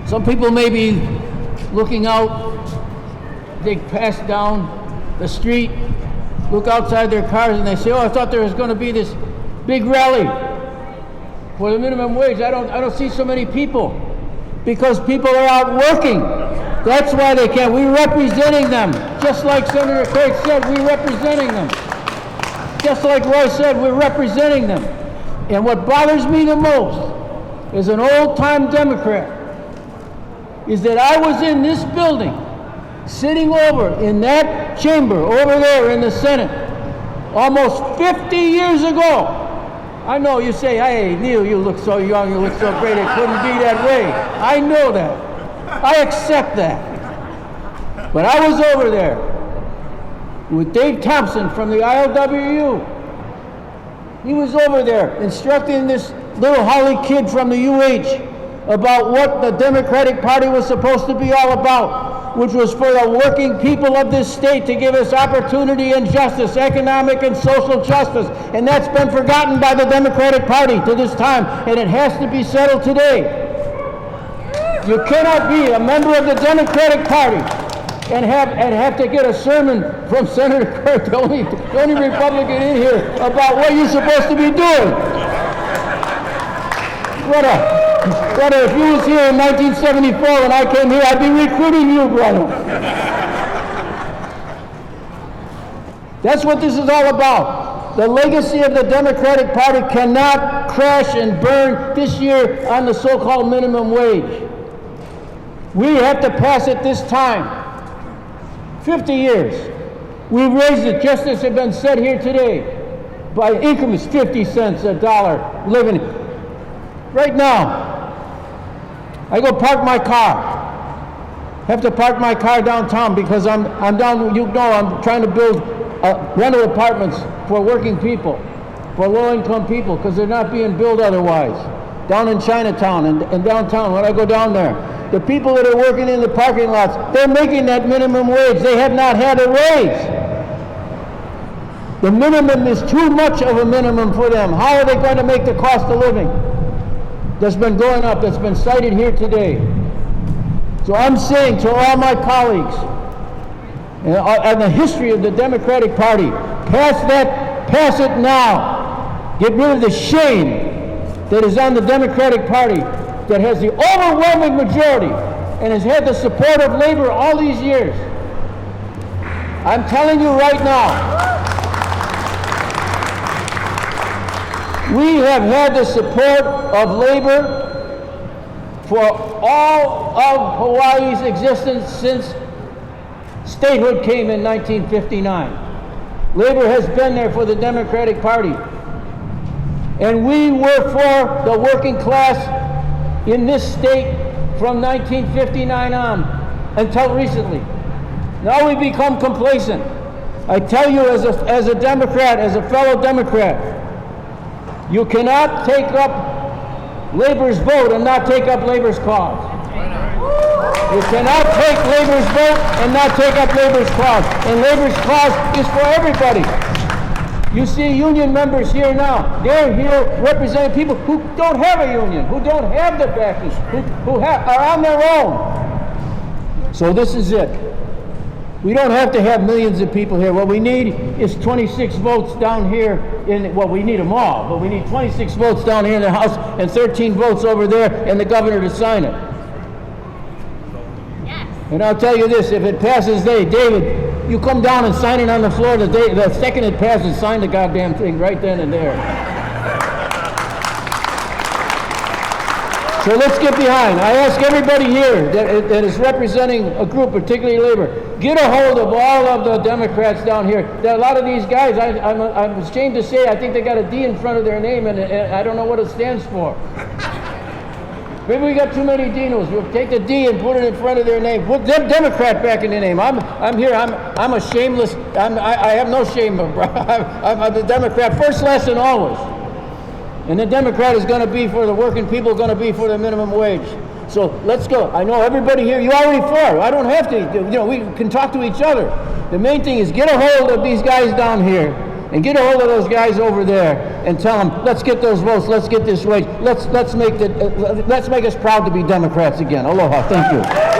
Some people may be looking out, they pass down the street, look outside their cars, and they say, oh, I thought there was going to be this big rally for the minimum wage. I don't see so many people, because people are out working. That's why they can't. We're representing them. Just like Senator Craig said, we're representing them. Just like Roy said, we're representing them. And what bothers me the most, as an old-time Democrat, is that I was in this building, sitting over in that chamber over there in the Senate, almost 50 years ago. I know you say, hey, Neil, you look so young, you look so great, it couldn't be that way. I know that. I accept that. But I was over there with Dave Thompson from the ILWU. He was over there instructing this little Holly kid from the UH about what the Democratic Party was supposed to be all about, which was for the working people of this state to give us opportunity and justice, economic and social justice. And that's been forgotten by the Democratic Party to this time, and it has to be settled today. You cannot be a member of the Democratic Party and have to get a sermon from Senator Kirk, the only Republican in here, about what you're supposed to be doing. Brother, if you was here in 1974 when I came here, I'd be recruiting you, brother. That's what this is all about. The legacy of the Democratic Party cannot crash and burn this year on the so-called minimum wage. We have to pass it this time. 50 years. We've raised it, just as has been said here today, by increments, 50 cents, a dollar, living. Right now, I go park my car. Have to park my car downtown because I'm down, you know, I'm trying to build rental apartments for working people, for low-income people, because they're not being built otherwise. Down in Chinatown and downtown, when I go down there, the people that are working in the parking lots, they're making that minimum wage. They have not had a raise. The minimum is too much of a minimum for them. How are they going to make the cost of living that's been going up, that's been cited here today? So I'm saying to all my colleagues, and the history of the Democratic Party, pass it now. Get rid of the shame that is on the Democratic Party, that has the overwhelming majority and has had the support of labor all these years. I'm telling you right now, we have had the support of labor for all of Hawaii's existence since statehood came in 1959. Labor has been there for the Democratic Party. And we were for the working class in this state from 1959 on until recently. Now we become complacent. I tell you as a Democrat, as a fellow Democrat, you cannot take up labor's vote and not take up labor's cause. You cannot take labor's vote and not take up labor's cause. And labor's cause is for everybody. You see union members here now. They're here representing people who don't have a union, who don't have the backing, who are on their own. So this is it. We don't have to have millions of people here. What we need is 26 votes down here well, we need them all, but we need 26 votes down here in the House and 13 votes over there and the governor to sign it. Yes. And I'll tell you this, if it passes, David, you come down and sign it on the floor the second it passes, sign the goddamn thing right then and there. So let's get behind. I ask everybody here that is representing a group, particularly labor, get a hold of all of the Democrats down here. A lot of these guys, I'm ashamed to say, I think they got a D in front of their name, and I don't know what it stands for. Maybe we got too many Dinos. We'll take the D and put it in front of their name. Put them Democrat back in the name. I'm here. I'm a shameless. I have no shame. I'm a Democrat first, last, and always. And the Democrat is going to be for the working people, going to be for the minimum wage. So let's go. I know everybody here, you already for. I don't have to. You know, we can talk to each other. The main thing is get a hold of these guys down here And get a hold of those guys over there and tell them, let's get those votes, let's get this wage, let's make us proud to be Democrats again. Aloha, thank you.